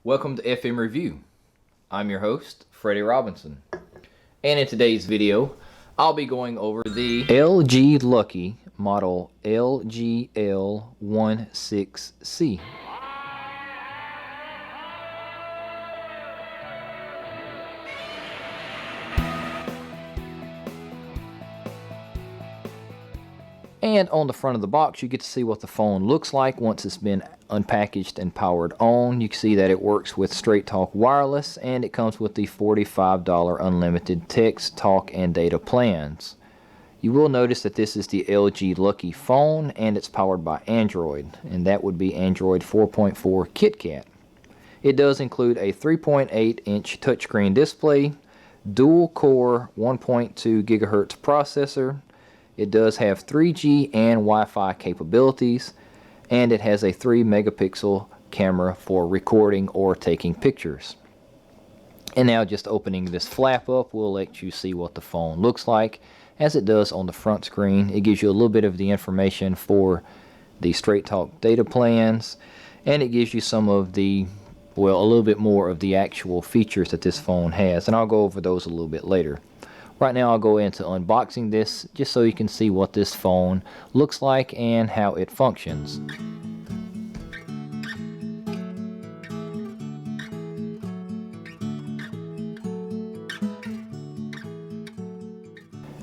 Welcome to FM Review. I'm your host, Freddie Robinson. And in today's video, I'll be going over the LG Lucky model LGL16C. And on the front of the box, you get to see what the phone looks like once it's been unpackaged and powered on. You can see that it works with Straight Talk Wireless, and it comes with the $45 unlimited text, talk, and data plans. You will notice that this is the LG Lucky phone, and it's powered by Android, and that would be Android 4.4 KitKat. It does include a 3.8-inch touchscreen display, dual-core 1.2 GHz processor. It does have 3G and Wi-Fi capabilities, and it has a 3-megapixel camera for recording or taking pictures. And now just opening this flap up will let you see what the phone looks like as it does on the front screen. It gives you a little bit of the information for the Straight Talk data plans, and it gives you some of the, well, a little bit more of the actual features that this phone has, and I'll go over those a little bit later. Right now I'll go into unboxing this just so you can see what this phone looks like and how it functions.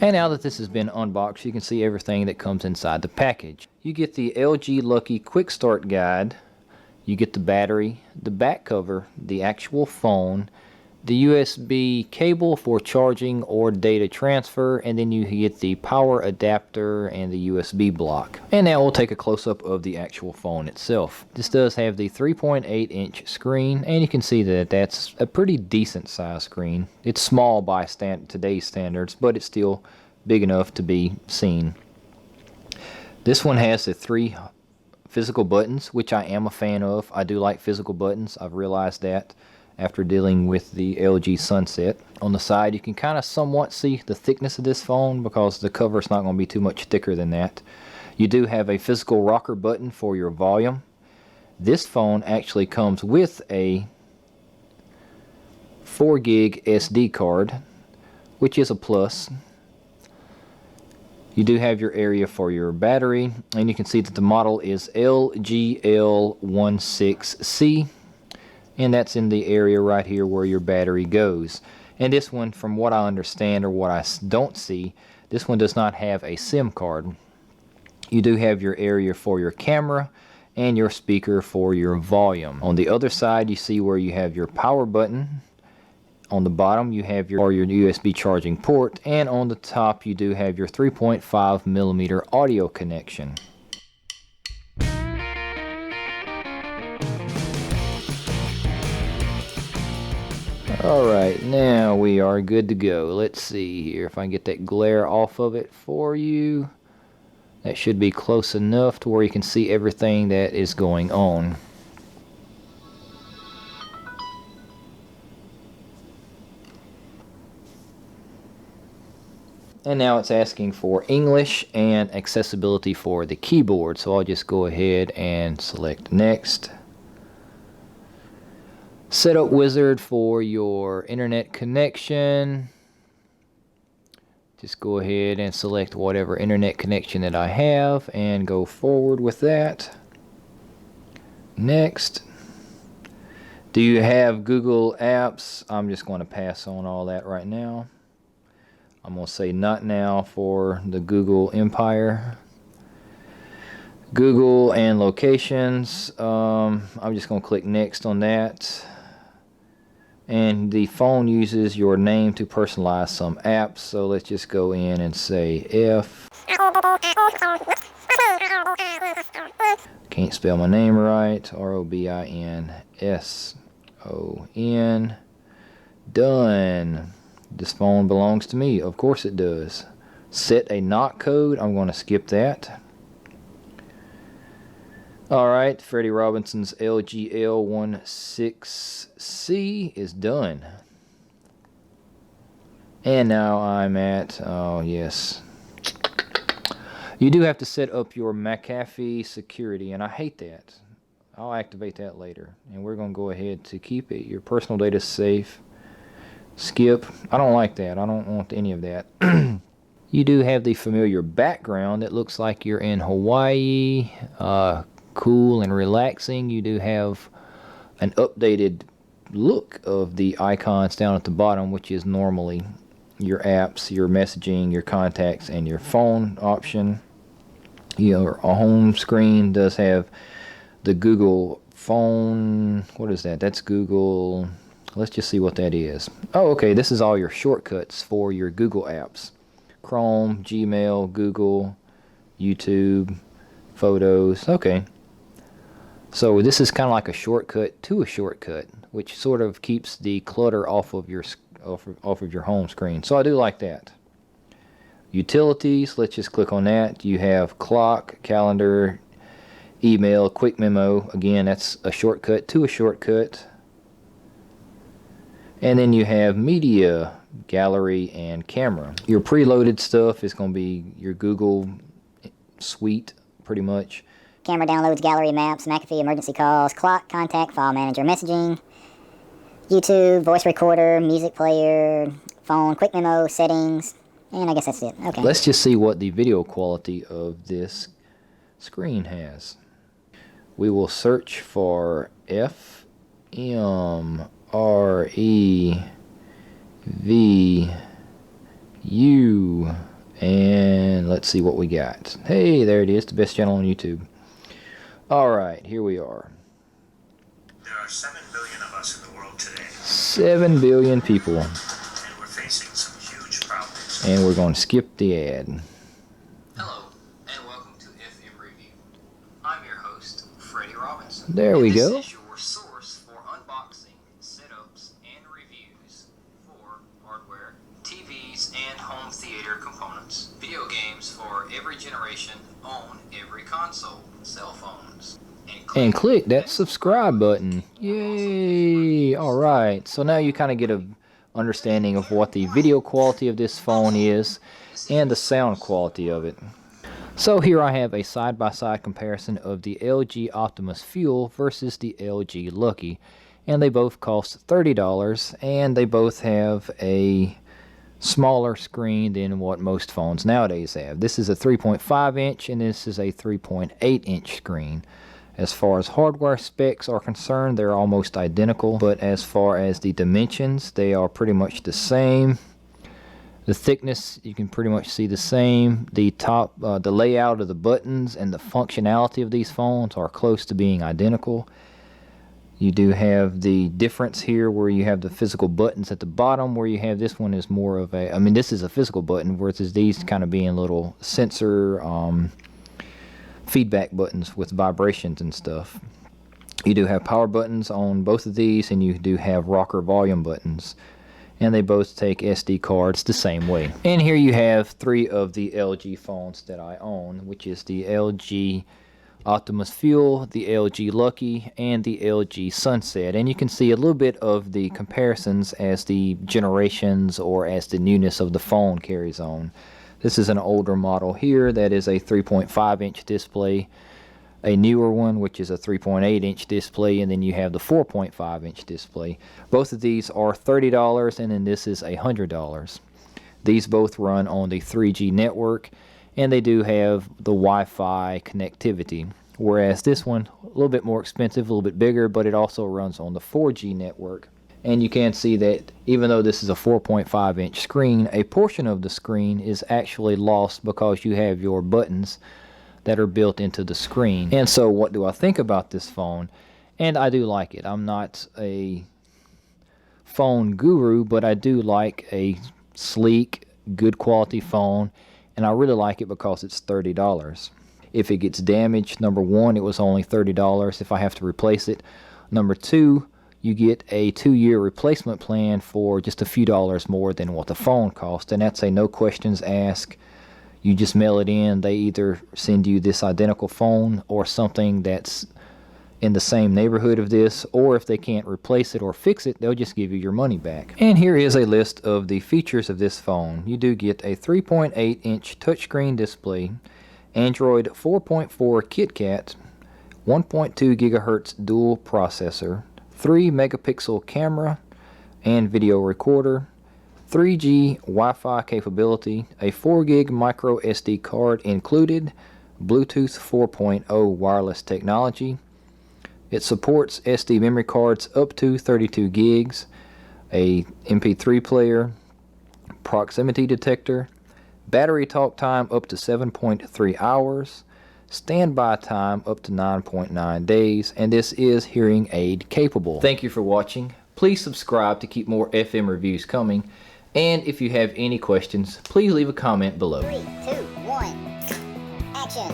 And now that this has been unboxed, you can see everything that comes inside the package. You get the LG Lucky Quick Start Guide, you get the battery, the back cover, the actual phone, the USB cable for charging or data transfer, and then you get the power adapter and the USB block. And now we'll take a close-up of the actual phone itself. This does have the 3.8-inch screen, and you can see that that's a pretty decent size screen. It's small by today's standards, but it's still big enough to be seen. This one has the 3 physical buttons, which I am a fan of. I do like physical buttons. I've realized that after dealing with the LG Sunset. On the side you can kind of somewhat see the thickness of this phone because the cover is not going to be too much thicker than that. You do have a physical rocker button for your volume. This phone actually comes with a 4 gig SD card, which is a plus. You do have your area for your battery, and you can see that the model is LGL16C. And that's in the area right here where your battery goes. And this one, from what I understand or what I don't see, this one does not have a SIM card. You do have your area for your camera and your speaker for your volume. On the other side, you see where you have your power button. On the bottom you have your USB charging port, and on the top you do have your 3.5mm audio connection. Alright, now we are good to go. Let's see here if I can get that glare off of it for you. That should be close enough to where you can see everything that is going on. And now it's asking for English and accessibility for the keyboard. So I'll just go ahead and select Next. Setup wizard for your internet connection. Just go ahead and select whatever internet connection that I have and go forward with that. Next. Do you have Google Apps? I'm just going to pass on all that right now. I'm going to say not now for the Google Empire. Google and locations. I'm just going to click next on that. And the phone uses your name to personalize some apps, so let's just go in and say F. Can't spell my name right. ROBINSON. Done. This phone belongs to me. Of course it does. Set a NOC code. I'm going to skip that. Alright, Freddie Robinson's LGL16C is done. And now I'm at, oh yes, you do have to set up your Mcafee Security, and I hate that. I'll activate that later. And we're going to go ahead to keep it. Your personal data safe. Skip. I don't like that. I don't want any of that. You do have the familiar background that looks like you're in Hawaii. Cool and relaxing. You do have an updated look of the icons down at the bottom, which is normally your apps, your messaging, your contacts, and your phone option. Your home screen does have the Google phone. What is that? That's Google. Let's just see what that is. Oh, okay. This is all your shortcuts for your Google apps. Chrome, Gmail, Google, YouTube, Photos. Okay. So this is kind of like a shortcut to a shortcut, which sort of keeps the clutter off of your home screen. So I do like that. Utilities, let's just click on that. You have clock, calendar, email, quick memo. Again, that's a shortcut to a shortcut. And then you have media, gallery, and camera. Your preloaded stuff is going to be your Google suite, pretty much. Camera downloads, gallery, maps, Mcafee emergency calls, clock, contact, file manager, messaging, YouTube, voice recorder, music player, phone, quick memo, settings, and I guess that's it. Okay. Let's just see what the video quality of this screen has. We will search for FMREVU, and let's see what we got. Hey, there it is, the best channel on YouTube. Alright, here we are. There are 7 billion of us in the world today. 7 billion people. And we're facing some huge problems. And we're going to skip the ad. Hello, and welcome to FM Review. I'm your host, Freddie Robinson. There we go. This is your source for unboxing, setups, and reviews for hardware, TVs, and home theater components, video games for every generation on every console, cell phones, and click that subscribe button. Yay! Alright, so now you kind of get an understanding of what the video quality of this phone is and the sound quality of it. So here I have a side-by-side comparison of the LG Optimus Fuel versus the LG Lucky, and they both cost $30, and they both have a smaller screen than what most phones nowadays have. This is a 3.5 inch and this is a 3.8 inch screen. As far as hardware specs are concerned, they're almost identical, but as far as the dimensions, they are pretty much the same. The thickness, you can pretty much see the same. The layout of the buttons and the functionality of these phones are close to being identical. You do have the difference here where you have the physical buttons at the bottom, where you have this one is more of a, I mean, this is a physical button, versus these kind of being little sensor feedback buttons with vibrations and stuff. You do have power buttons on both of these, and you do have rocker volume buttons. And they both take SD cards the same way. And here you have 3 of the LG phones that I own, which is the LG Optimus Fuel, the LG Lucky, and the LG Sunset. And you can see a little bit of the comparisons as the generations or as the newness of the phone carries on. This is an older model here that is a 3.5 inch display, a newer one which is a 3.8 inch display, and then you have the 4.5 inch display. Both of these are $30, and then this is $100. These both run on the 3G network, and they do have the Wi-Fi connectivity, whereas this one a little bit more expensive, a little bit bigger, but it also runs on the 4G network. And you can see that even though this is a 4.5 inch screen, a portion of the screen is actually lost because you have your buttons that are built into the screen. And so what do I think about this phone? And I do like it. I'm not a phone guru, but I do like a sleek, good quality phone, and I really like it because it's $30. If it gets damaged, number one, it was only $30 if I have to replace it. Number two, you get a 2-year replacement plan for just a few dollars more than what the phone cost, and that's a no questions asked. You just mail it in. They either send you this identical phone or something that's in the same neighborhood of this, or if they can't replace it or fix it, they'll just give you your money back. And here is a list of the features of this phone. You do get a 3.8 inch touchscreen display, Android 4.4 KitKat, 1.2 gigahertz dual processor, 3 megapixel camera and video recorder, 3G Wi-Fi capability, a 4 gig micro SD card included, Bluetooth 4.0 wireless technology. It supports SD memory cards up to 32 gigs, a MP3 player, proximity detector, battery talk time up to 7.3 hours, standby time up to 9.9 days, and this is hearing aid capable. Thank you for watching. Please subscribe to keep more FM reviews coming, and if you have any questions, please leave a comment below. 3, 2, 1, action.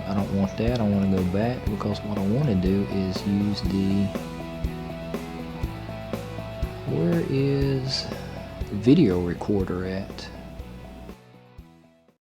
I don't want that. I want to go back because what I want to do is use the... Where is the video recorder at?